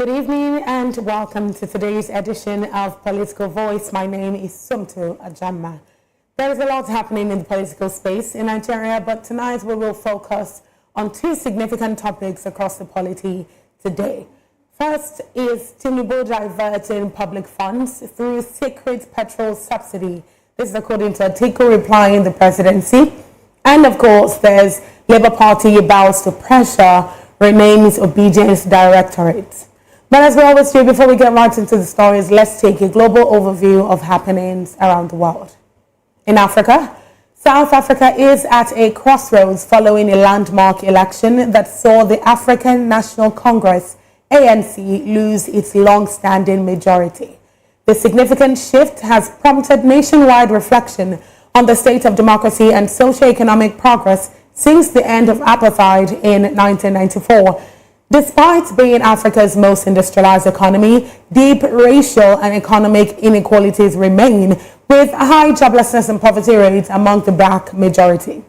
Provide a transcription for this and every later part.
Good evening and welcome to today's edition of Political Voice. My name is Sumtu Ajamma. There is a lot happening in the political space in Nigeria, but tonight we will focus on two significant topics across the polity today. First is Tinubu diverting public funds through secret petrol subsidy. This is according to Atiku replying the presidency. And of course, there's Labour Party bows to pressure, remains obedience directorate. But as we always do, before we get right into the stories, let's take a global overview of happenings around the world. In Africa, South Africa is at a crossroads following a landmark election that saw the African National Congress, ANC, lose its long-standing majority. The significant shift has prompted nationwide reflection on the state of democracy and socio-economic progress since the end of apartheid in 1994. Despite being Africa's most industrialized economy, deep racial and economic inequalities remain, with high joblessness and poverty rates among the black majority.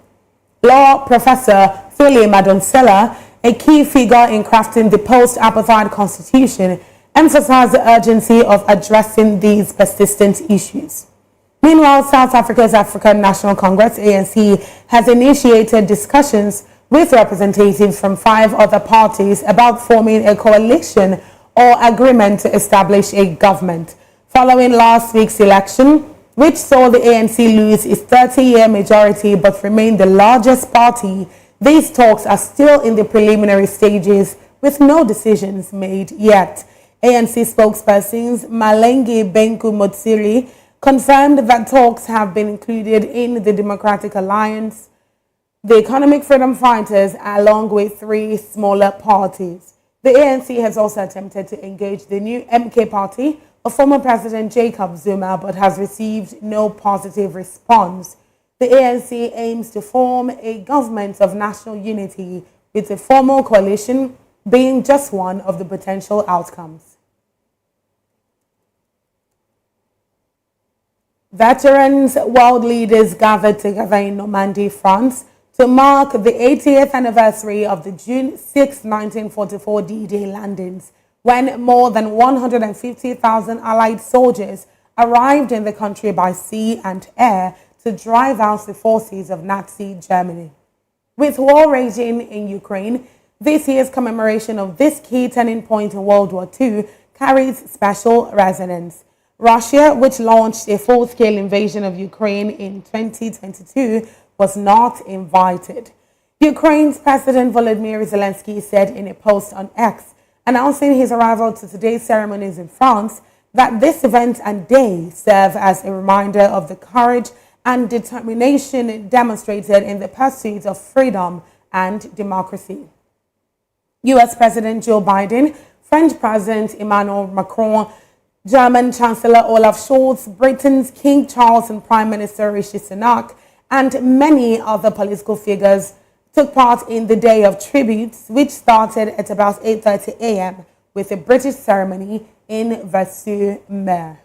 Law professor Thuli Madonsela, a key figure in crafting the post-apartheid constitution, emphasized the urgency of addressing these persistent issues. Meanwhile, South Africa's African National Congress, ANC, has initiated discussions with representatives from 5 other parties about forming a coalition or agreement to establish a government. Following last week's election, which saw the ANC lose its 30-year majority but remain the largest party, these talks are still in the preliminary stages with no decisions made yet. ANC spokespersons Malengi Benku Motsiri confirmed that talks have been included in the Democratic Alliance, the Economic Freedom Fighters, along with 3 smaller parties. The ANC has also attempted to engage the new MK party of former President Jacob Zuma, but has received no positive response. The ANC aims to form a government of national unity, with a formal coalition being just one of the potential outcomes. Veterans, world leaders gathered together in Normandy, France, to mark the 80th anniversary of the June 6, 1944 D-Day landings, when more than 150,000 Allied soldiers arrived in the country by sea and air to drive out the forces of Nazi Germany. With war raging in Ukraine, this year's commemoration of this key turning point in World War II carries special resonance. Russia, which launched a full-scale invasion of Ukraine in 2022, was not invited. Ukraine's President Volodymyr Zelensky said in a post on X, announcing his arrival to today's ceremonies in France, that this event and day serve as a reminder of the courage and determination demonstrated in the pursuit of freedom and democracy. U.S. President Joe Biden, French President Emmanuel Macron, German Chancellor Olaf Scholz, Britain's King Charles and Prime Minister Rishi Sunak, and many other political figures took part in the Day of Tributes, which started at about 8:30 a.m. with a British ceremony in Versailles.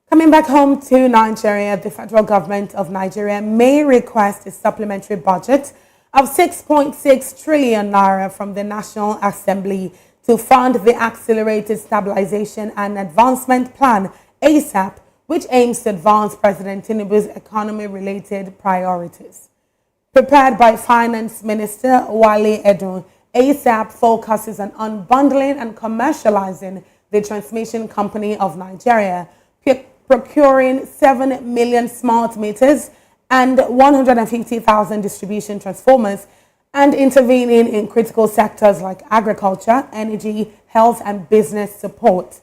Coming back home to Nigeria, the federal government of Nigeria may request a supplementary budget of 6.6 trillion naira from the National Assembly to fund the Accelerated Stabilization and Advancement Plan, ASAP, which aims to advance President Tinubu's economy-related priorities. Prepared by Finance Minister Wale Edun, ASAP focuses on unbundling and commercializing the transmission company of Nigeria, procuring 7 million smart meters and 150,000 distribution transformers, and intervening in critical sectors like agriculture, energy, health, and business support.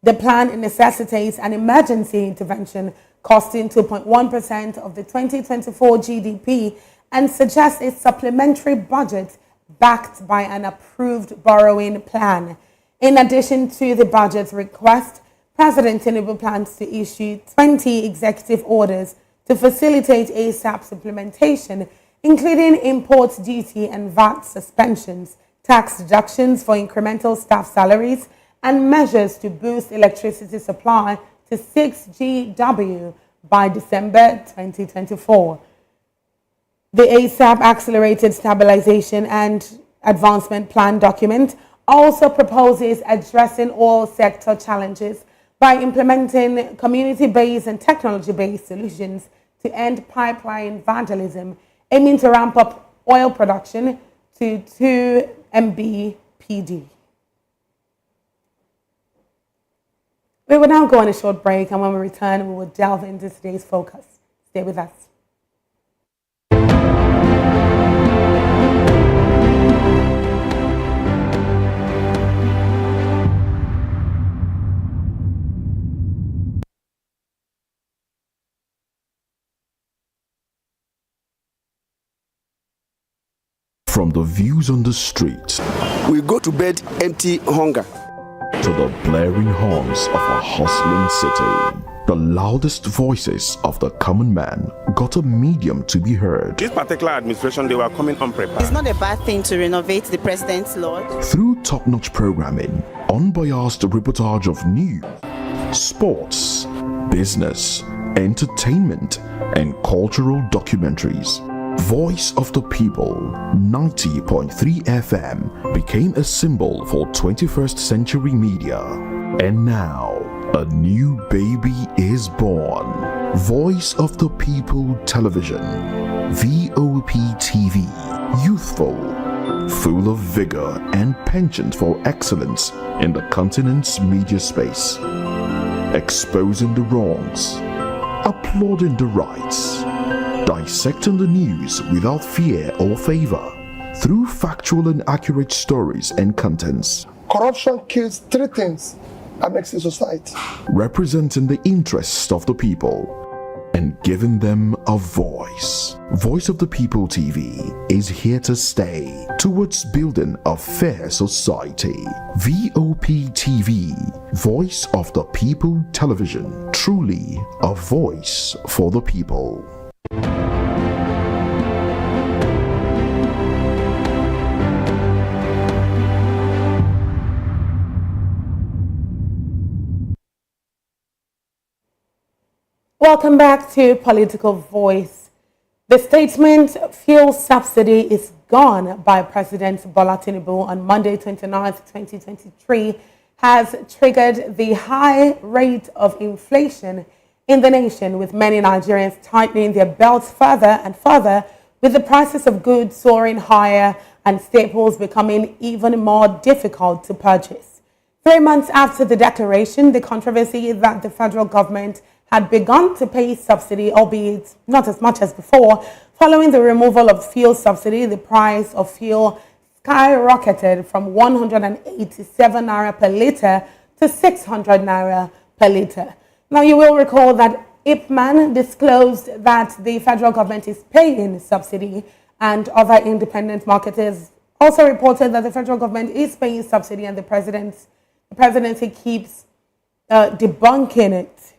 The plan necessitates an emergency intervention costing 2.1% of the 2024 GDP and suggests a supplementary budget backed by an approved borrowing plan. In addition to the budget request, President Tinubu plans to issue 20 executive orders to facilitate ASAP's implementation, including import duty and VAT suspensions, tax deductions for incremental staff salaries, and measures to boost electricity supply to 6 GW by December 2024. The ASAP Accelerated Stabilization and Advancement Plan document also proposes addressing all sector challenges by implementing community-based and technology-based solutions to end pipeline vandalism, aiming to ramp up oil production to 2 MBPD. We will now go on a short break, and when we return, we will delve into today's focus. Stay with us. From the views on the street, we go to bed empty hunger, to the blaring horns of a hustling city, the loudest voices of the common man got a medium to be heard. This particular administration, they were coming unprepared. It's not a bad thing to renovate the president's lodge. Through top-notch programming, unbiased reportage of news, sports, business, entertainment, and cultural documentaries, Voice of the People 90.3 FM became a symbol for 21st century media. And now, a new baby is born. Voice of the People Television, VOP TV, youthful, full of vigor and penchant for excellence in the continent's media space, exposing the wrongs, applauding the rights, dissecting the news without fear or favor, through factual and accurate stories and contents. Corruption kills 3 things that makes a society. Representing the interests of the people and giving them a voice. Voice of the People TV is here to stay towards building a fair society. VOP TV, Voice of the People Television, truly a voice for the people. Welcome back to Political Voice. The statement, fuel subsidy is gone by President Bola Tinubu on Monday, 29th, 2023, has triggered the high rate of inflation in the nation, with many Nigerians tightening their belts further and further, with the prices of goods soaring higher and staples becoming even more difficult to purchase. 3 months after the declaration, the controversy that the federal government had begun to pay subsidy, albeit not as much as before. Following the removal of fuel subsidy, the price of fuel skyrocketed from 187 naira per litre to 600 naira per litre. Now, you will recall that IPMAN disclosed that the federal government is paying subsidy, and other independent marketers also reported that the federal government is paying subsidy, and the presidency keeps debunking it.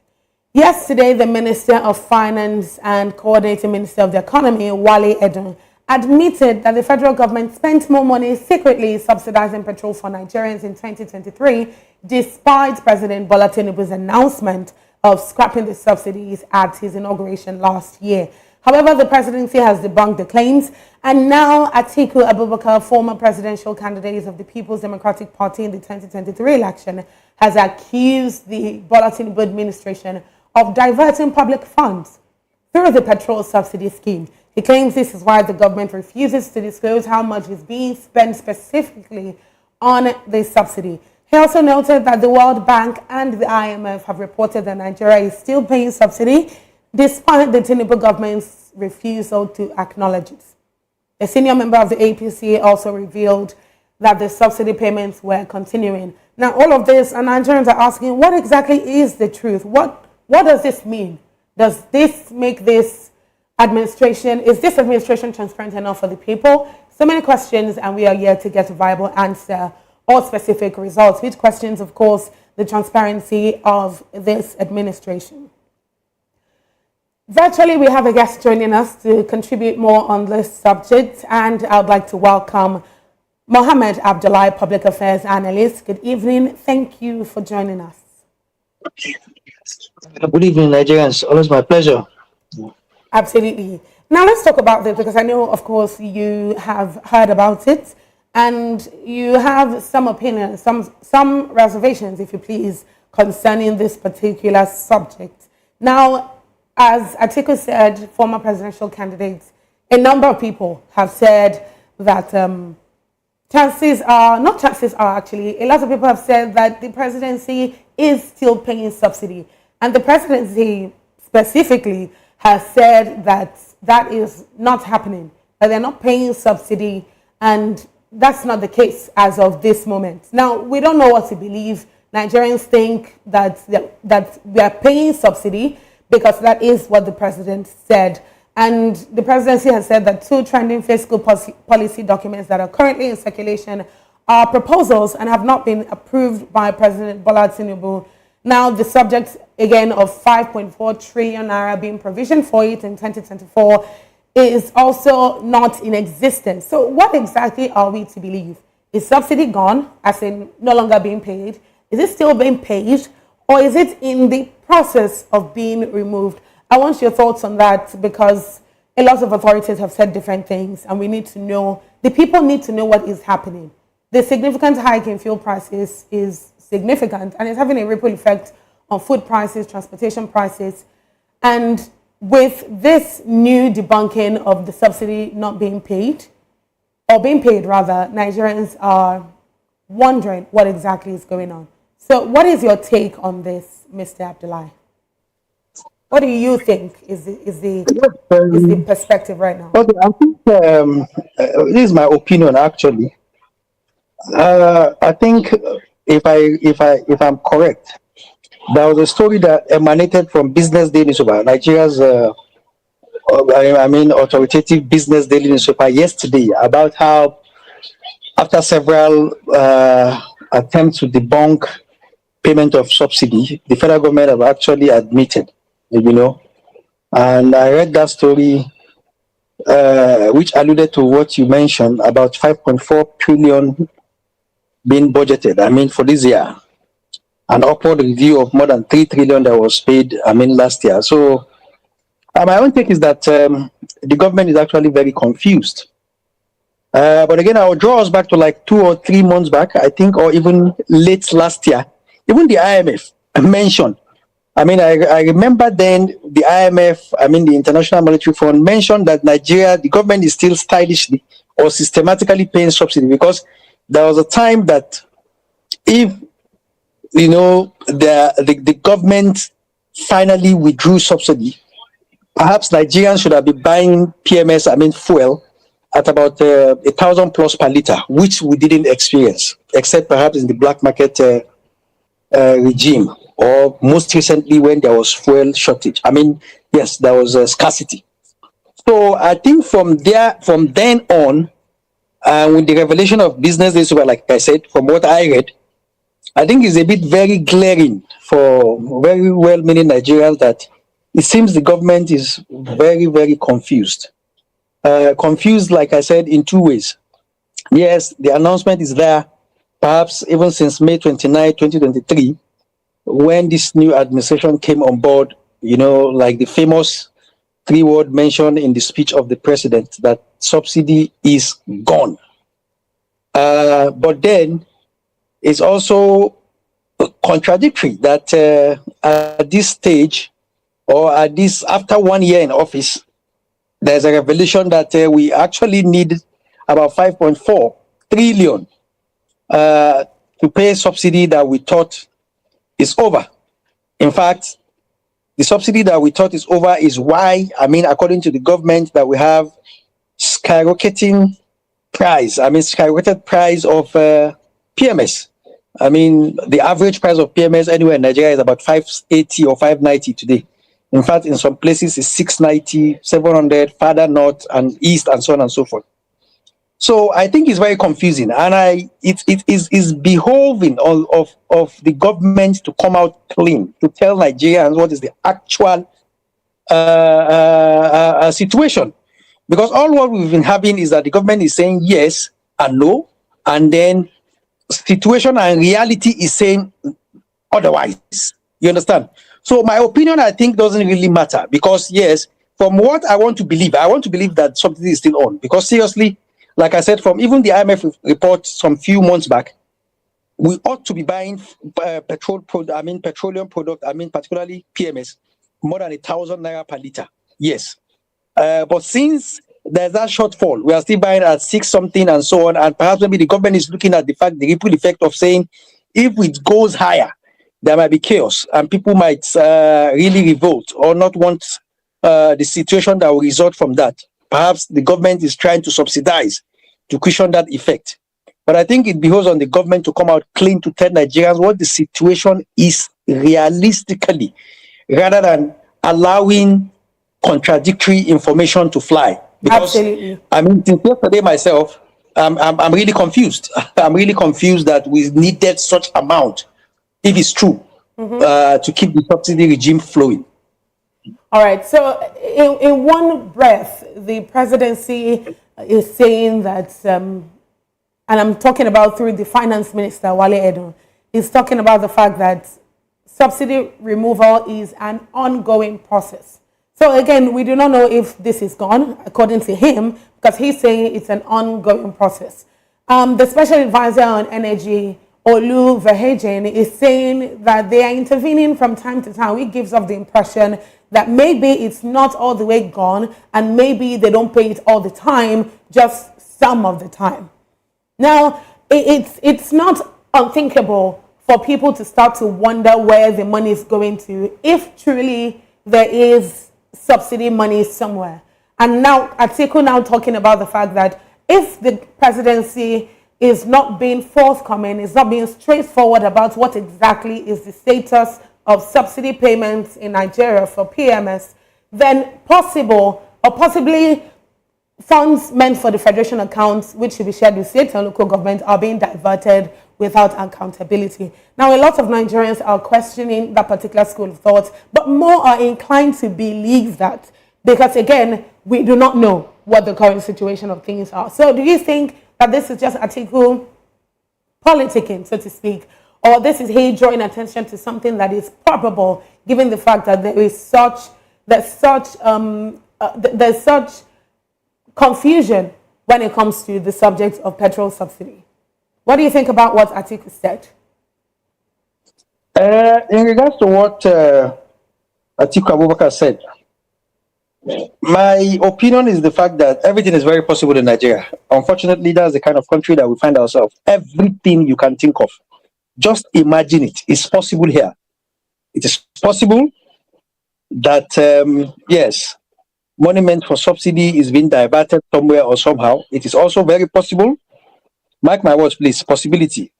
Yesterday, the Minister of Finance and Coordinating Minister of the Economy, Wale Edun, admitted that the federal government spent more money secretly subsidizing petrol for Nigerians in 2023, despite President Bola Tinubu's announcement of scrapping the subsidies at his inauguration last year. However, the presidency has debunked the claims, and now Atiku Abubakar, former presidential candidate of the People's Democratic Party in the 2023 election, has accused the Bola Tinubu administration of diverting public funds through the petrol subsidy scheme. He claims this is why the government refuses to disclose how much is being spent specifically on the subsidy. He also noted that the World Bank and the IMF have reported that Nigeria is still paying subsidy despite the Tinubu government's refusal to acknowledge it. A senior member of the APC also revealed that the subsidy payments were continuing. Now, all of this, and Nigerians are asking, what exactly is the truth? What does this mean? Does this make this administration, is this administration transparent enough for the people? So many questions, and we are here to get a viable answer or specific results, which questions, of course, the transparency of this administration. Virtually, we have a guest joining us to contribute more on this subject, and I would like to welcome Mohammed Abdullahi, Public Affairs Analyst. Good evening. Thank you for joining us. Good evening, Nigerians. Always my pleasure. Absolutely. Now let's talk about this, because I know, of course, you have heard about it. And you have some opinions, some reservations, if you please, concerning this particular subject. Now, as Atiku said, former presidential candidates, a number of people have said that chances are, not chances are actually, a lot of people have said that the presidency is still paying subsidy. And the presidency specifically has said that that is not happening, that they're not paying subsidy, and that's not the case as of this moment. Now, we don't know what to believe. Nigerians think that we are paying subsidy because that is what the president said. And the presidency has said that 2 trending fiscal policy documents that are currently in circulation are proposals and have not been approved by President Bola Tinubu. Now, the subject, again, of 5.4 trillion naira being provisioned for it in 2024 is also not in existence. So what exactly are we to believe? Is subsidy gone, as in no longer being paid? Is it still being paid? Or is it in the process of being removed? I want your thoughts on that, because a lot of authorities have said different things, and we need to know, the people need to know what is happening. The significant hike in fuel prices is significant, and it's having a ripple effect on food prices, transportation prices. And with this new debunking of the subsidy not being paid, or being paid rather, Nigerians are wondering what exactly is going on. So what is your take on this, Mr. Abdullahi? What do you think is the perspective right now? Okay, I think this is my opinion actually. I think if I'm correct, there was a story that emanated from Business Daily Newspaper, Nigeria's authoritative Business Daily Newspaper yesterday, about how after several attempts to debunk payment of subsidy, the federal government have actually admitted, and I read that story, which alluded to what you mentioned about 5.4 trillion being budgeted, for this year, an upward review of more than 3 trillion that was paid, last year. So my own take is that the government is actually very confused. But again, I will draw us back to like 2 or 3 months back, I think, or even late last year. Even the IMF mentioned, I remember then the IMF, the International Monetary Fund, mentioned that Nigeria, the government is still stylishly or systematically paying subsidy, because there was a time that if, the government finally withdrew subsidy, perhaps Nigerians should have been buying PMS, fuel, at about 1,000 plus per liter, which we didn't experience, except perhaps in the black market regime, or most recently when there was fuel shortage. Yes, there was a scarcity. So I think from then on, with the revelation of Business Daily, like I said, from what I read, I think it's a bit very glaring for very well-meaning Nigerians that it seems the government is very, very confused. Confused, like I said, in 2 ways. Yes, the announcement is there, perhaps even since May 29, 2023, when this new administration came on board, like the famous 3-word mentioned in the speech of the president, that subsidy is gone. But then it's also contradictory that at this stage, or at this, after 1 year in office, there's a revelation that we actually need about 5.4 trillion to pay subsidy that we thought is over. In fact, the subsidy that we thought is over is why, according to the government, that we have skyrocketing price, skyrocketed price of PMS. The average price of PMS anywhere in Nigeria is about 580 or 590 today. In fact, in some places it's 690, 700, farther north and east, and so on and so forth. So I think it's very confusing, and it is behoving of the government to come out clean, to tell Nigerians what is the actual situation. Because all what we've been having is that the government is saying yes and no, and then situation and reality is saying otherwise. You understand? So my opinion, I think, doesn't really matter, because yes, from what I want to believe that subsidy is still on. Because seriously, like I said, from even the IMF report some few months back, we ought to be buying petroleum product, particularly PMS, more than 1,000 naira per liter. Yes. But since there's that shortfall, we are still buying at 6 something and so on. And perhaps maybe the government is looking at the ripple effect of saying, if it goes higher, there might be chaos and people might really revolt or not want the situation that will result from that. Perhaps the government is trying to subsidize to cushion that effect. But I think it behoves on the government to come out clean to tell Nigerians what the situation is realistically, rather than allowing contradictory information to fly. Because, Absolutely. Since yesterday myself, I'm really confused. I'm really confused that we needed such amount, if it's true, to keep the subsidy regime flowing. All right. So in one breath, the presidency is saying that, and I'm talking about through the finance minister, Wale Edun, is talking about the fact that subsidy removal is an ongoing process. So again, we do not know if this is gone, according to him, because he's saying it's an ongoing process. The special advisor on energy, Olu Verheyen, is saying that they are intervening from time to time, which gives off the impression that maybe it's not all the way gone and maybe they don't pay it all the time, just some of the time. Now, it's not unthinkable for people to start to wonder where the money is going to if truly there is subsidy money somewhere. And now Atiku now talking about the fact that if the presidency is not being forthcoming, is not being straightforward about what exactly is the status of subsidy payments in Nigeria for PMS, then possibly funds meant for the federation accounts, which should be shared with state and local government, are being diverted without accountability. Now, a lot of Nigerians are questioning that particular school of thought, but more are inclined to believe that because, again, we do not know what the current situation of things are. So do you think that this is just Atiku politicking, so to speak, or this is he drawing attention to something that is probable, given the fact that there's such confusion when it comes to the subject of petrol subsidy? What do you think about what Atiku said? In regards to what Atiku Abubakar said, my opinion is the fact that everything is very possible in Nigeria. Unfortunately, that's the kind of country that we find ourselves. Everything you can think of, just imagine it. It's possible here. It is possible that, yes, money meant for subsidy is being diverted somewhere or somehow. It is also very possible, mark my words, please, possibility.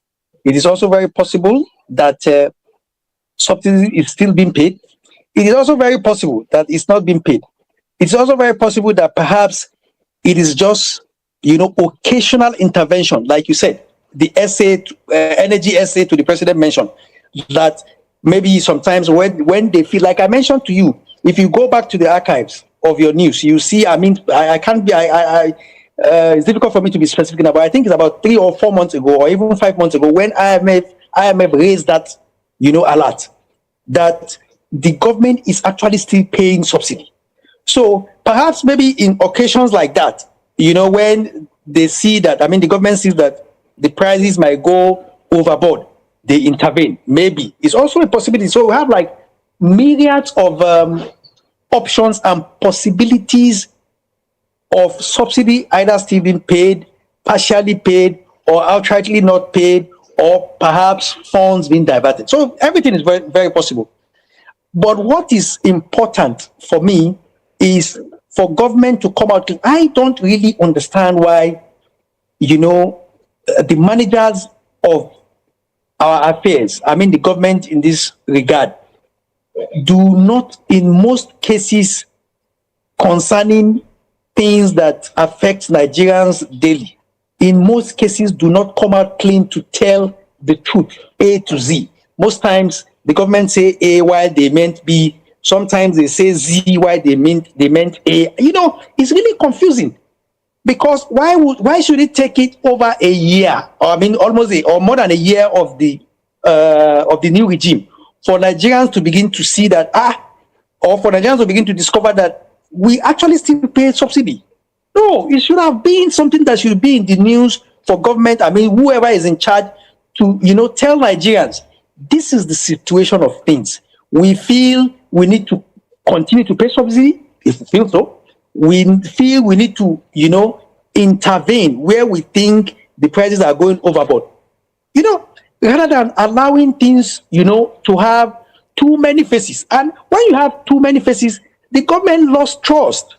It is also very possible that subsidy is still being paid. It is also very possible that it's not being paid. It's also very possible that perhaps it is just, occasional intervention, like you said, the energy essay to the president mentioned, that maybe sometimes when they feel, like I mentioned to you, if you go back to the archives of your news, you see, it's difficult for me to be specific now, but I think it's about 3 or 4 months ago, or even 5 months ago, when IMF raised that, alert, that the government is actually still paying subsidy. So perhaps maybe in occasions like that, when they see that, the government sees that the prices might go overboard, they intervene. Maybe it's also a possibility. So we have like myriads of options and possibilities of subsidy either still being paid, partially paid, or outrightly not paid, or perhaps funds being diverted. So everything is very, very possible. But what is important for me is for government to come out. I don't really understand why, the managers of our affairs, the government in this regard, do not, in most cases, concerning things that affect Nigerians daily, in most cases do not come out clean to tell the truth, A to Z. Most times the government say A while they meant B. Sometimes they say Z while they meant A. It's really confusing. Because why should it take it over a year, or almost or more than a year of the new regime, for Nigerians to begin to see that or for Nigerians to begin to discover that we actually still pay subsidy. No, it should have been something that should be in the news for government. I mean, whoever is in charge to, tell Nigerians, this is the situation of things. We feel we need to continue to pay subsidy, if we feel so. We feel we need to, intervene where we think the prices are going overboard. Rather than allowing things, to have too many faces. And when you have too many faces, the government lost trust.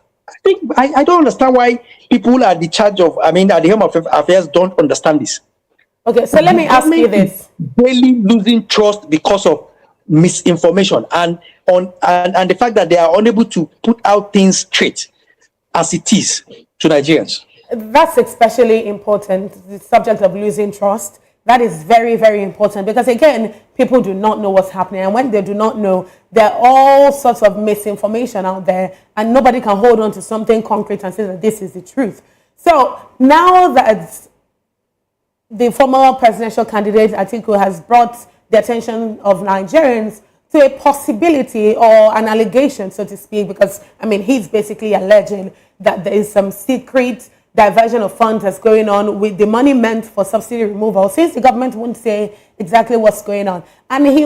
I don't understand why people at the charge of, at the helm of affairs don't understand this. Okay, so let me ask you this. Daily losing trust because of misinformation and the fact that they are unable to put out things straight as it is to Nigerians. That's especially important, the subject of losing trust. That is very, very important because, again, people do not know what's happening. And when they do not know, there are all sorts of misinformation out there and nobody can hold on to something concrete and say that this is the truth. So now that the former presidential candidate, Atiku, has brought the attention of Nigerians to a possibility or an allegation, so to speak, because, he's basically alleging that there is some secret diversion of funds that's going on with the money meant for subsidy removal, since the government won't say exactly what's going on. And he's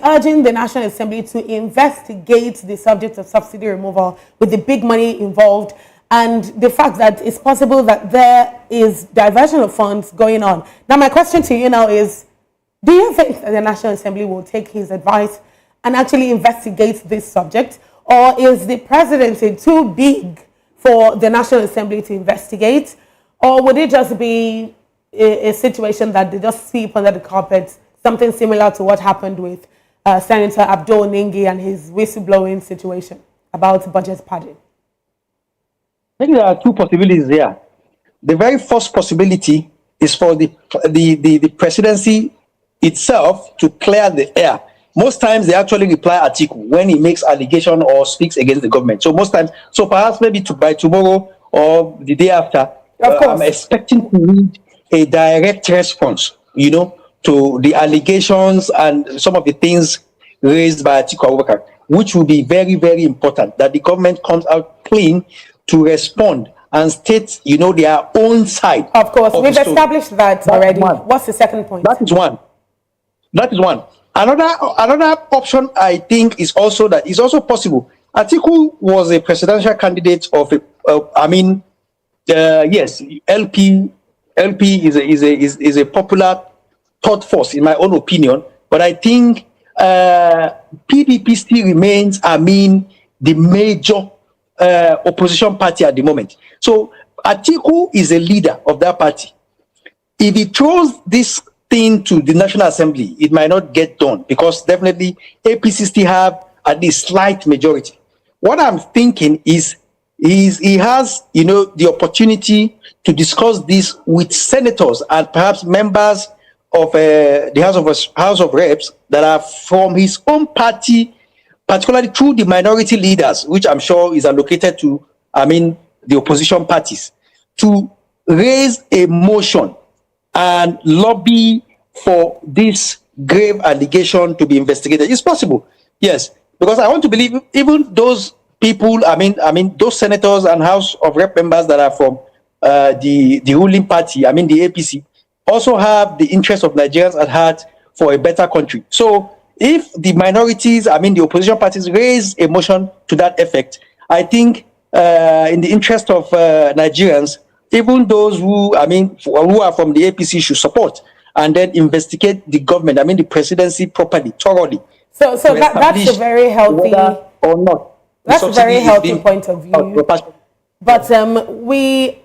urging the National Assembly to investigate the subject of subsidy removal with the big money involved and the fact that it's possible that there is diversion of funds going on. Now, my question to you now is, do you think that the National Assembly will take his advice and actually investigate this subject? Or is the presidency too big for the National Assembly to investigate? Or would it just be a situation that they just sweep under the carpet, something similar to what happened with Senator Abdul Ningi and his whistleblowing situation about budget padding? I think there are two possibilities there. The very first possibility is for the presidency itself to clear the air. Most times they actually reply Atiku when he makes allegation or speaks against the government. So most times, so perhaps maybe by tomorrow or the day after, I'm expecting to read a direct response, to the allegations and some of the things raised by Atiku Abubakar, which will be very, very important that the government comes out clean to respond and state, their own side. Of course, we've established that already. What's the second point? That is one. Another option I think is also that it's also possible. Atiku was a presidential candidate of yes, LP is a popular thought force in my own opinion, but I think PDP still remains the major opposition party at the moment. So Atiku is a leader of that party. If he throws this thing to the National Assembly, it might not get done because definitely APC still have at least slight majority. What I'm thinking is he has, the opportunity to discuss this with senators and perhaps members of the House of Reps that are from his own party, particularly through the minority leaders, which I'm sure is allocated to, the opposition parties, to raise a motion and lobby for this grave allegation to be investigated. It's possible, yes, because I want to believe even those people, those senators and House of Rep members that are from the ruling party, the APC, also have the interest of Nigerians at heart for a better country. So if the minorities, the opposition parties raise a motion to that effect, I think in the interest of Nigerians, even those who are from the APC should support and then investigate the government, the presidency properly, thoroughly. So that's a very healthy, or not. That's a very healthy point of view. But we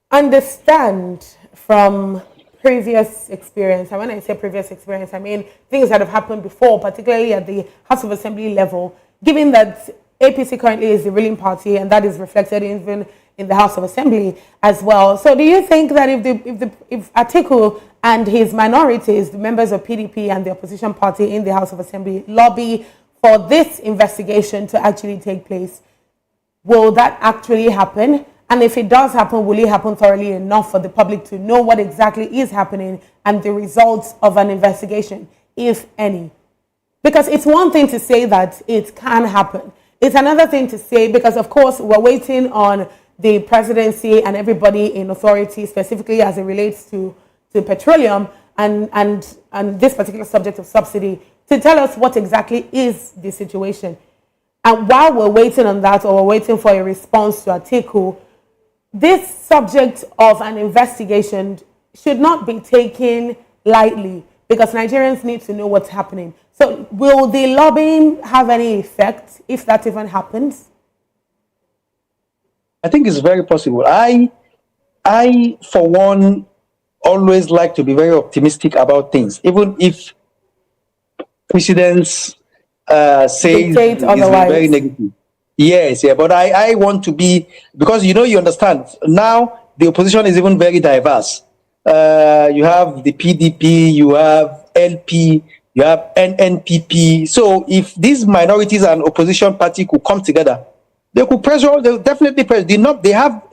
understand from previous experience, and when I say previous experience, I mean things that have happened before, particularly at the House of Assembly level, given that APC currently is the ruling party, and that is reflected even in the House of Assembly as well. So do you think that if Atiku and his minorities, the members of PDP and the opposition party in the House of Assembly, lobby for this investigation to actually take place, will that actually happen? And if it does happen, will it happen thoroughly enough for the public to know what exactly is happening and the results of an investigation, if any? Because it's one thing to say that it can happen. It's another thing to say because, of course, we're waiting on the presidency and everybody in authority, specifically as it relates to petroleum and this particular subject of subsidy, to tell us what exactly is the situation. And while we're waiting on that, or we're waiting for a response to Atiku, this subject of an investigation should not be taken lightly because Nigerians need to know what's happening. So will the lobbying have any effect if that even happens? I think it's very possible. I for one, always like to be very optimistic about things, even if precedents say it's very negative. Yes, yeah, but I want to be, because you understand, now the opposition is even very diverse. You have the PDP, you have LP, you have NNPP. So if these minorities and opposition party could come together, they could pressure, they'll definitely pressure. They have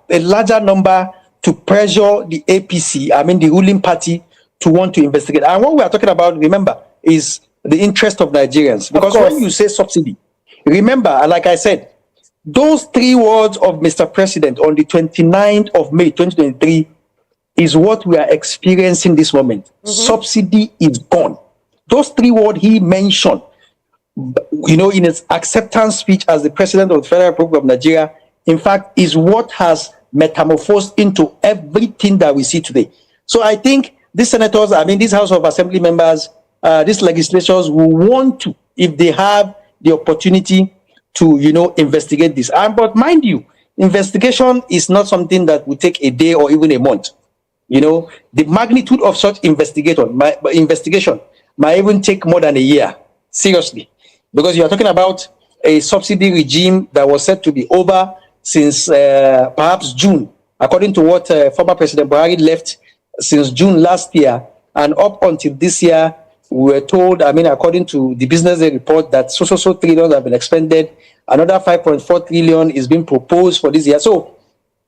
a larger number to pressure the APC, the ruling party, to want to investigate. And what we are talking about, remember, is the interest of Nigerians. Because when you say subsidy, remember, like I said, those 3 words of Mr. President on the 29th of May 2023 is what we are experiencing this moment. Subsidy is gone. Those 3 words he mentioned, in his acceptance speech as the President of the Federal Republic of Nigeria, in fact, is what has metamorphosed into everything that we see today. So I think these senators, these House of Assembly members, these legislators will want to, if they have the opportunity to, investigate this. But mind you, investigation is not something that will take a day or even a month. The magnitude of such investigation might even take more than a year, seriously. Because you are talking about a subsidy regime that was said to be over since perhaps June, according to what former President Buhari left since June last year, and up until this year, we were told, according to the Business Day report, that so trillion have been expended. Another 5.4 trillion is being proposed for this year. So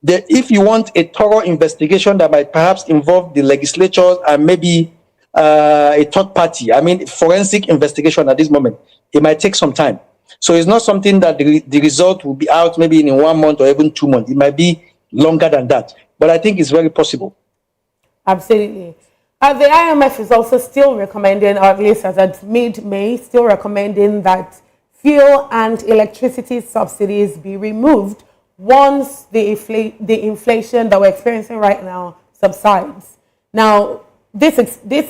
if you want a thorough investigation that might perhaps involve the legislatures and maybe a third party, forensic investigation at this moment, it might take some time. So it's not something that the result will be out maybe in 1 month or even 2 months. It might be longer than that. But I think it's very possible. Absolutely. The IMF is also still recommending, or at least as at mid-May, still recommending that fuel and electricity subsidies be removed once the inflation that we're experiencing right now subsides. Now, this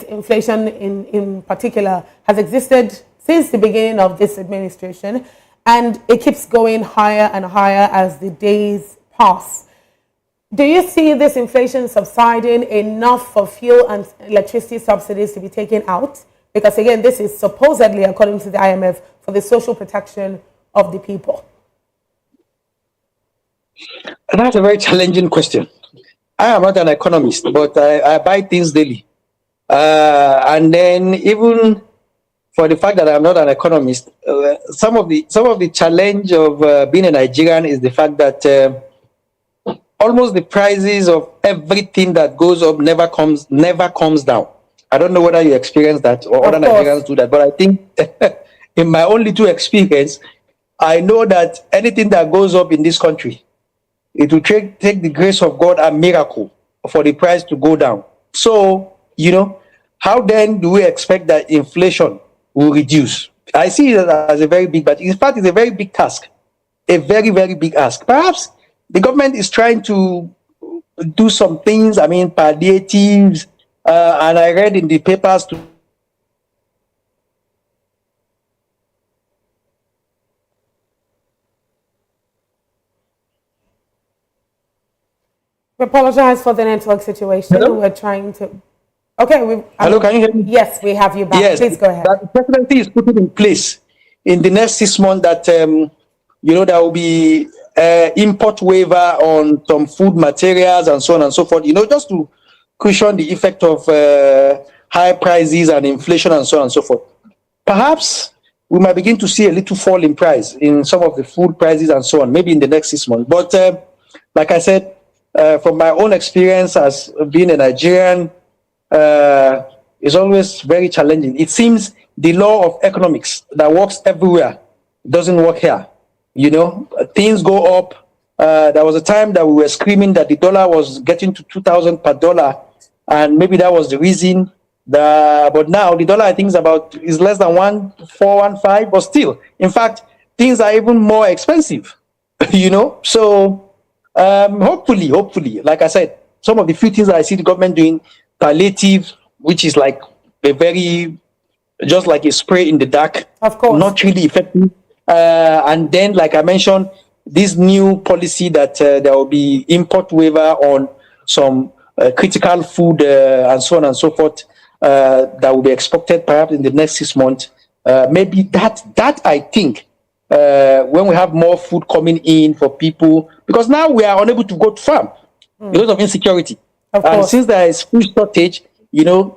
inflation in particular has existed since the beginning of this administration, and it keeps going higher and higher as the days pass. Do you see this inflation subsiding enough for fuel and electricity subsidies to be taken out? Because again, this is supposedly, according to the IMF, for the social protection of the people. That's a very challenging question. I am not an economist, but I buy things daily. And then even for the fact that I'm not an economist, some of the challenge of being a Nigerian is the fact that almost the prices of everything that goes up never comes down. I don't know whether you experience that or other Nigerians do that, but I think in my own little experience, I know that anything that goes up in this country, it will take the grace of God and miracle for the price to go down. So, how then do we expect that inflation will reduce? I see it as a very big, but in fact, it's a very big task, a very, very big ask. Perhaps the government is trying to do some things, palliatives, and I read in the papers to We apologize for the network situation. Hello? We're trying to... Okay. Hello, can you hear me? Yes, we have you back. Yes, please go ahead. that the presidency is putting in place in the next 6 months that, there will be import waiver on some food materials and so on and so forth, just to cushion the effect of high prices and inflation and so on and so forth. Perhaps we might begin to see a little fall in price in some of the food prices and so on, maybe in the next 6 months. But like I said, from my own experience as being a Nigerian, it's always very challenging. It seems the law of economics that works everywhere It doesn't work here. Things go up. There was a time that we were screaming that the dollar was getting to 2,000 per dollar, and maybe that was the reason. But now the dollar, I think, is less than 1,415. But still, in fact, things are even more expensive. So hopefully, like I said, some of the few things that I see the government doing, palliative, which is like just like a spray in the dark, Of course, not really effective. And then, like I mentioned, this new policy that there will be import waiver on some critical food and so on and so forth that will be expected perhaps in the next 6 months. Maybe that I think when we have more food coming in for people, because now we are unable to go to farm because of insecurity. Of And course. since there is food shortage,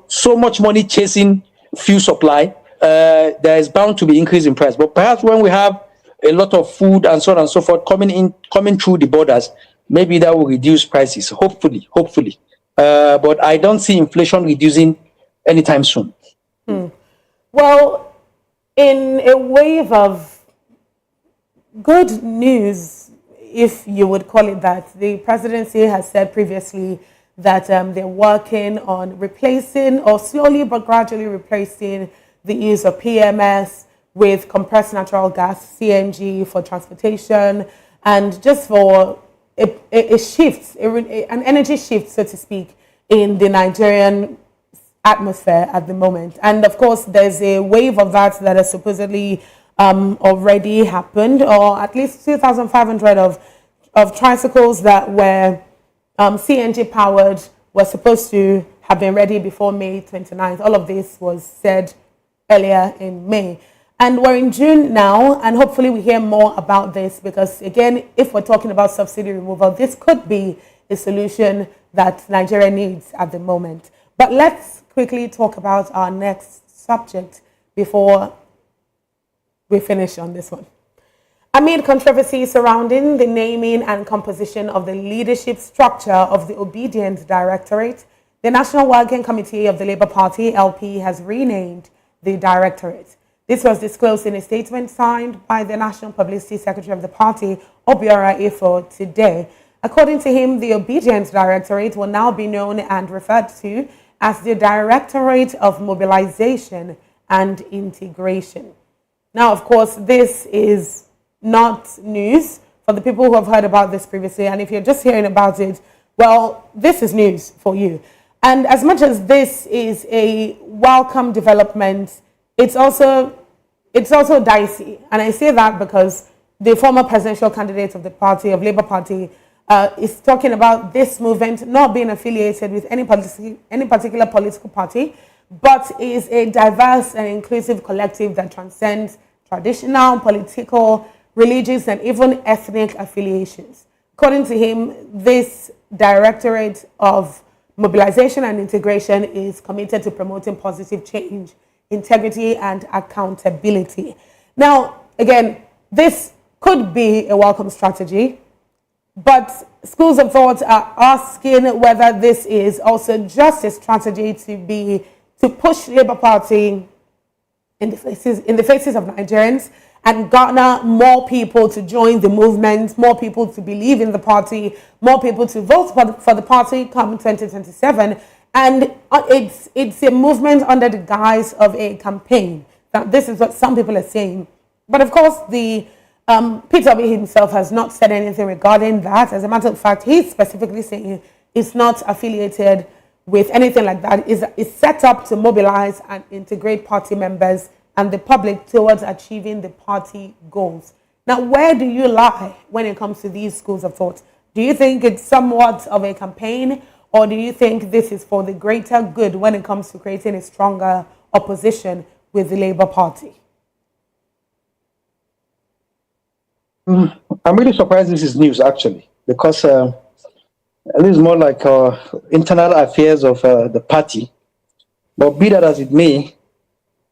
so much money chasing fuel supply, there is bound to be increase in price. But perhaps when we have a lot of food and so on and so forth coming through the borders, maybe that will reduce prices. Hopefully. But I don't see inflation reducing anytime soon. Well, in a wave of good news, if you would call it that, the presidency has said previously that they're working on replacing, or slowly but gradually replacing, the use of PMS with compressed natural gas, CNG, for transportation, and just for a shift, an energy shift, so to speak, in the Nigerian atmosphere at the moment. And of course, there's a wave of that has supposedly already happened, or at least 2,500 of tricycles that were CNG powered were supposed to have been ready before May 29th. All of this was said earlier in May. And we're in June now, and hopefully we hear more about this, because again, if we're talking about subsidy removal, this could be a solution that Nigeria needs at the moment. But let's quickly talk about our next subject before we finish on this one. Amid controversy surrounding the naming and composition of the leadership structure of the Obedience Directorate, the National Working Committee of the Labour Party, LP, has renamed the Directorate. This was disclosed in a statement signed by the National Publicity Secretary of the party, Obiora Ifo, today. According to him, the Obedience Directorate will now be known and referred to as the Directorate of Mobilization and Integration. Now, of course, this is not news for the people who have heard about this previously, and if you're just hearing about it, well, this is news for you. And as much as this is a welcome development, it's also dicey. And I say that because the former presidential candidate of the party, of Labour Party, is talking about this movement not being affiliated with any particular political party, but is a diverse and inclusive collective that transcends traditional, political, religious, and even ethnic affiliations. According to him, this Directorate of Mobilization and Integration is committed to promoting positive change, integrity, and accountability. Now, again, this could be a welcome strategy, but schools of thought are asking whether this is also just a strategy to push Labour Party in the faces of Nigerians and garner more people to join the movement, more people to believe in the party, more people to vote for the party come 2027. And it's a movement under the guise of a campaign. Now, this is what some people are saying. But of course, the Peter himself has not said anything regarding that. As a matter of fact, he's specifically saying it's not affiliated with anything like that. It's set up to mobilize and integrate party members and the public towards achieving the party goals. Now, where do you lie when it comes to these schools of thought? Do you think it's somewhat of a campaign, or do you think this is for the greater good when it comes to creating a stronger opposition with the Labour Party? I'm really surprised this is news, actually, because it is more like internal affairs of the party. But be that as it may,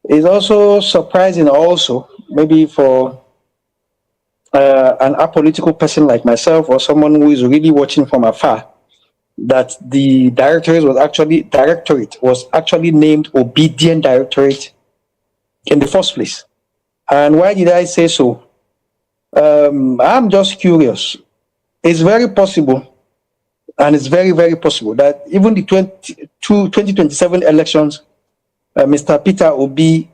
it's also surprising also, maybe for an apolitical person like myself or someone who is really watching from afar, that the directorate was actually named Obedient Directorate in the first place. And why did I say so? I'm just curious. It's very possible, and it's very, very possible that even the 2027 elections, Mr. Peter Obi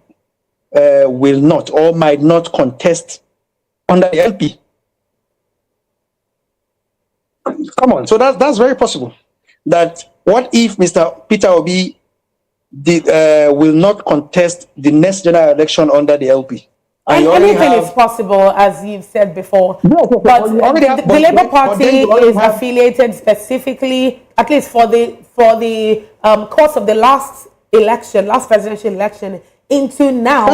will not or might not contest under the LP. Come on, so that's very possible. That what if Mr. Peter Obi will not contest the next general election under the LP? And anything is possible, as you've said before. No, but the Labour Party is affiliated specifically, at least for the course of the last presidential election into now.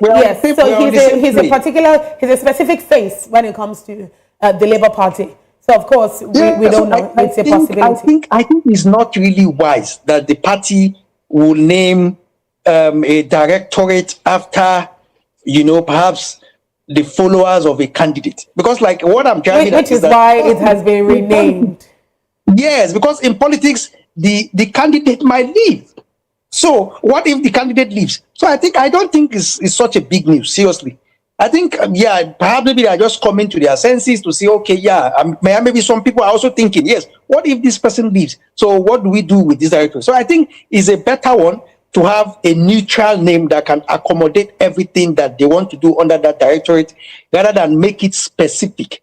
Yes, so he's a specific face when it comes to the Labour Party. So of course we don't know. It's a possibility. I think it's not really wise that the party will name a directorate after, perhaps the followers of a candidate. Because like what I'm driving at is why it has been renamed. Yes, because in politics, the candidate might leave. So what if the candidate leaves? So I don't think it's such a big news, seriously. I think, perhaps maybe they are just coming to their senses to say, okay, maybe some people are also thinking, yes, what if this person leaves? So what do we do with this director? So I think it's a better one to have a neutral name that can accommodate everything that they want to do under that directorate, rather than make it specific.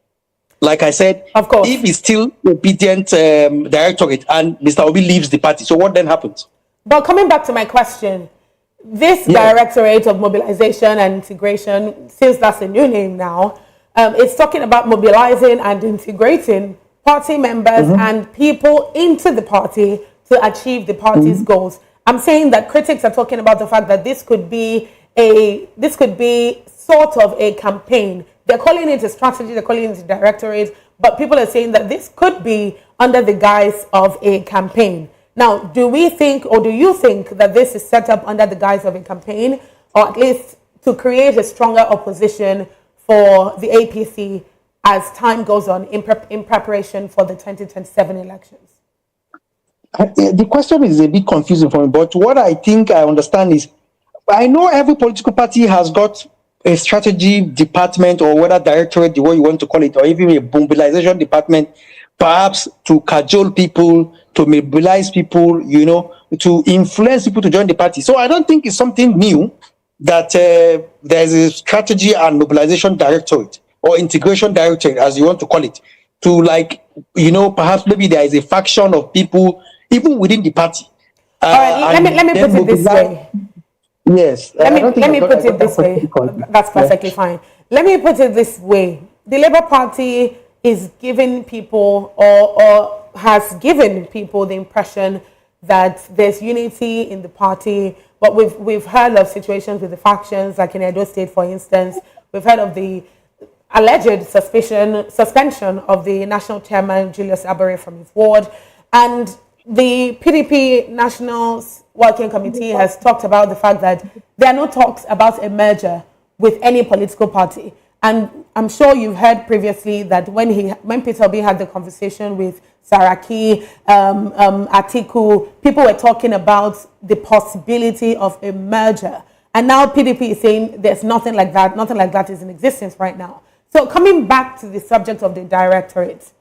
Like I said, of course, if it's still obedient directorate and Mr. Obi leaves the party, so what then happens? But coming back to my question, this Directorate of Mobilization and Integration, since that's a new name now, it's talking about mobilizing and integrating party members and people into the party to achieve the party's goals. I'm saying that critics are talking about the fact that this could be sort of a campaign. They're calling it a strategy, they're calling it a directorate, but people are saying that this could be under the guise of a campaign. Now, do we think, or do you think that this is set up under the guise of a campaign, or at least to create a stronger opposition for the APC as time goes on in preparation for the 2027 elections? The question is a bit confusing for me, but what I think I understand is, I know every political party has got a strategy department, or whether directorate, the way you want to call it, or even a mobilization department, perhaps to cajole people, to mobilize people, to influence people to join the party. So I don't think it's something new that there's a strategy and mobilization directorate, or integration directorate, as you want to call it, to perhaps maybe there is a faction of people, even within the party. All right, let me put it this way. Yes. Let me put it this way. That's perfectly fine. Let me put it this way. The Labour Party is giving people or has given people the impression that there's unity in the party, but we've heard of situations with the factions, like in Edo State, for instance. We've heard of the alleged suspension of the national chairman, Julius Abere, from his ward, and the PDP National Working Committee has talked about the fact that there are no talks about a merger with any political party. And I'm sure you've heard previously that when Peter Obi had the conversation with Saraki, Atiku, people were talking about the possibility of a merger. And now PDP is saying there's nothing like that. Nothing like that is in existence right now. So coming back to the subject of the directorate,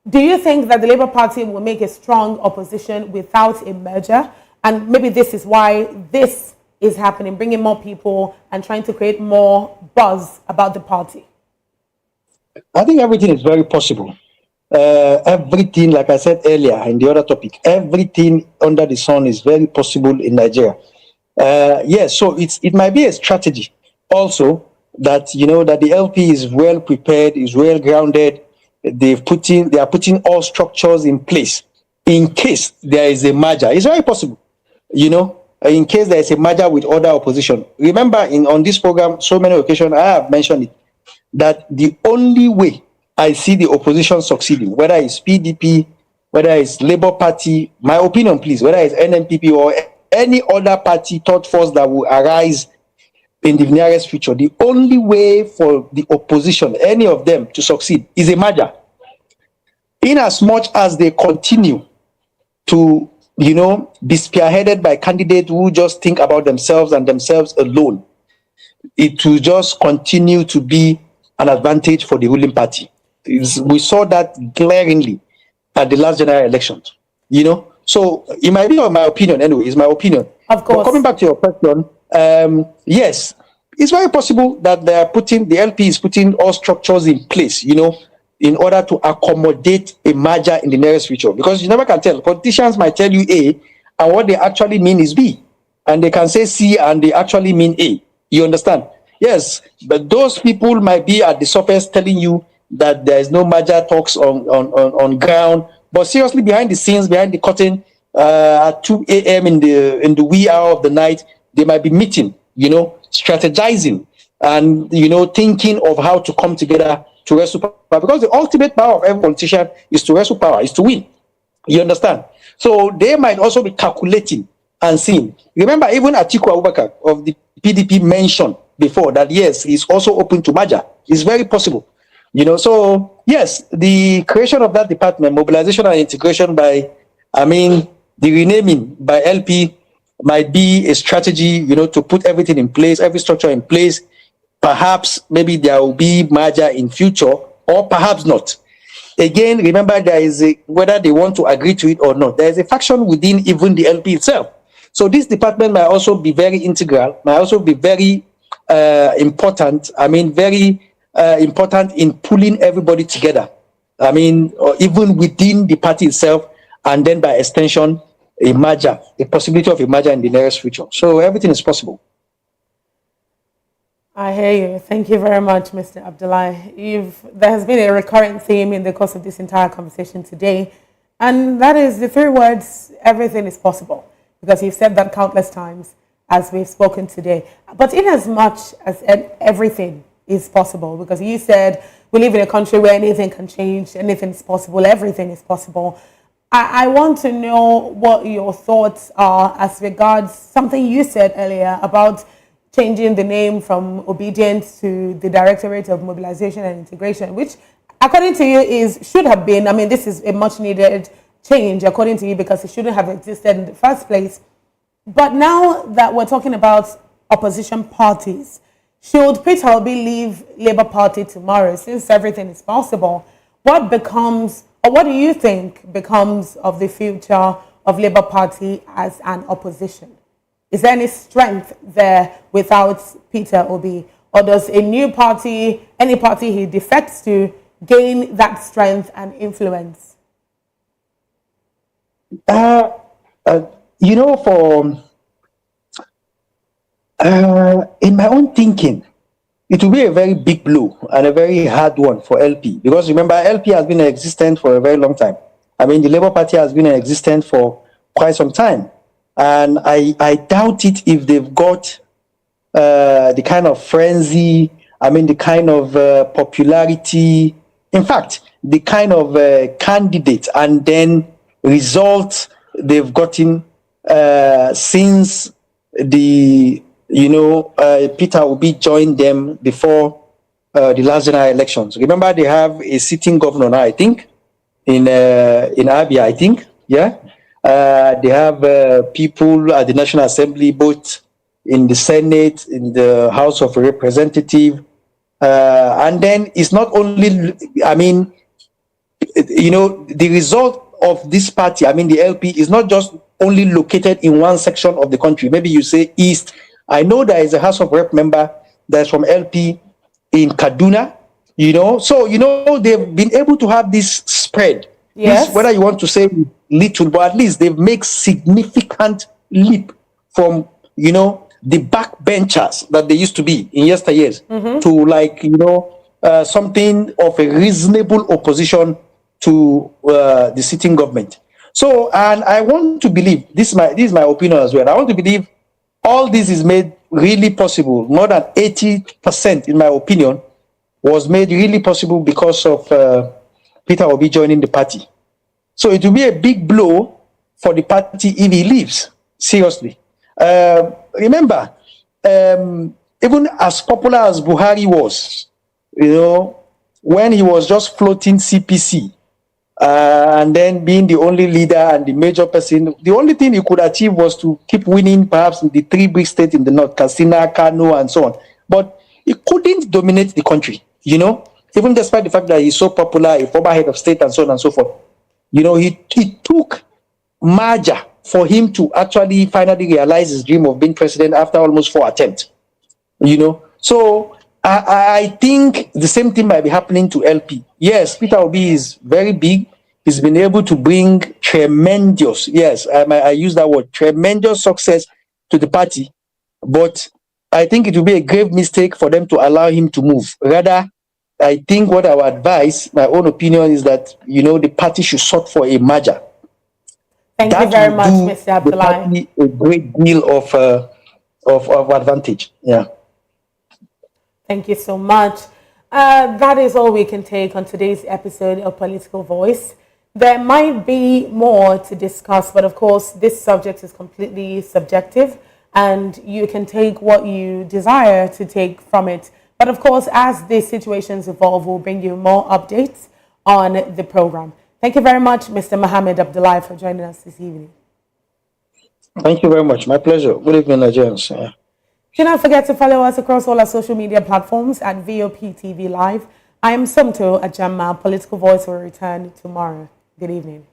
do you think that the Labour Party will make a strong opposition without a merger? And maybe this is why this is happening, bringing more people and trying to create more buzz about the party? I think everything is very possible. Everything, like I said earlier in the other topic, everything under the sun is very possible in Nigeria. Yes, so it might be a strategy also that, that the LP is well prepared, is well grounded. They are putting all structures in place in case there is a merger. It's very possible, in case there is a merger with other opposition. Remember, on this program, so many occasions I have mentioned it, that the only way I see the opposition succeeding, whether it's PDP, whether it's Labour Party, my opinion, please, whether it's NNPP or any other party, thought force that will arise in the nearest future, the only way for the opposition, any of them, to succeed is a merger. In as much as they continue to, be spearheaded by candidates who just think about themselves and themselves alone, it will just continue to be an advantage for the ruling party. We saw that glaringly at the last general elections. So it might be my opinion anyway. It's my opinion. Of course. But coming back to your question, yes, it's very possible that the LP is putting all structures in place, in order to accommodate a merger in the nearest future. Because you never can tell. Politicians might tell you A, and what they actually mean is B. And they can say C, and they actually mean A. You understand? Yes, but those people might be at the surface telling you that there is no merger talks on ground. But seriously, behind the scenes, behind the curtain, at 2 a.m. in the wee hour of the night, they might be meeting, strategizing, and thinking of how to come together to wrestle power. Because the ultimate power of every politician is to wrestle power, is to win. You understand? So they might also be calculating and seeing. Remember, even Atiku Abubakar of the PDP mentioned before that yes, he's also open to merger. It's very possible. So yes, the creation of that department, mobilization and integration the renaming by LP might be a strategy, to put everything in place, every structure in place. Perhaps maybe there will be merger in future, or perhaps not. Again, remember there is whether they want to agree to it or not. There is a faction within even the LP itself. So this department might also be very integral, might also be very important. Very important in pulling everybody together. Or even within the party itself, and then by extension, a merger, a possibility of a merger in the nearest future. So everything is possible. I hear you. Thank you very much, Mr. Abdullahi. There has been a recurrent theme in the course of this entire conversation today, and that is the three words, everything is possible, because you've said that countless times as we've spoken today. But in as much as everything is possible, because you said we live in a country where anything can change, anything is possible, everything is possible. I want to know what your thoughts are as regards something you said earlier about changing the name from Obedience to the Directorate of Mobilization and Integration, which according to you should have been, this is a much needed change according to you, because it shouldn't have existed in the first place. But now that we're talking about opposition parties, should Peter Obi leave Labour Party tomorrow, since everything is possible, what do you think becomes of the future of Labour Party as an opposition? Is there any strength there without Peter Obi? Or does a new party, any party he defects to, gain that strength and influence? In my own thinking, it will be a very big blow and a very hard one for LP. Because remember, LP has been in existence for a very long time. The Labour Party has been in existence for quite some time. And I doubt it if they've got the kind of frenzy, the kind of popularity, in fact, the kind of candidate and then results they've gotten since Peter Obi joined them before the last general elections. Remember, they have a sitting governor now, I think, in Abia, I think, yeah. They have people at the National Assembly, both in the Senate, in the House of Representatives. And then it's not only, the result of this party, the LP, is not just only located in one section of the country. Maybe you say East. I know there is a House of Rep member that's from LP in Kaduna, So, they've been able to have this spread. Yes. This, whether you want to say little, but at least they've made significant leap from, the backbenchers that they used to be in yesteryears to something of a reasonable opposition to the sitting government. So, and I want to believe, this is my opinion as well, I want to believe all this is made really possible. More than 80%, in my opinion, was made really possible because of Peter Obi joining the party. So it will be a big blow for the party if he leaves, seriously. Remember, even as popular as Buhari was, when he was just floating CPC, and then being the only leader and the major person, the only thing he could achieve was to keep winning perhaps in the three big states in the north, Katsina, Kano, and so on. But he couldn't dominate the country. You know, even despite the fact that he's so popular, a former head of state and so on and so forth, you know, it took merger for him to actually finally realize his dream of being president after almost 4 attempts. You know, so I think the same thing might be happening to LP. Yes, Peter Obi is very big. He's been able to bring tremendous, yes, I use that word, tremendous success to the party. But I think it will be a grave mistake for them to allow him to move. Rather, I think what I would advise, my own opinion, is that, you know, the party should sort for a merger. Thank you very much, Mr. Abdullahi. A great deal of advantage. Yeah. Thank you so much. That is all we can take on today's episode of Political Voice. There might be more to discuss, but of course, this subject is completely subjective, and you can take what you desire to take from it. But of course, as these situations evolve, we'll bring you more updates on the program. Thank you very much, Mr. Mohammed Abdullahi, for joining us this evening. Thank you very much. My pleasure. Good evening, Nigerians. Do not forget to follow us across all our social media platforms at VOP TV Live. I am Sumto Ajama. Political Voice will return tomorrow. Good evening.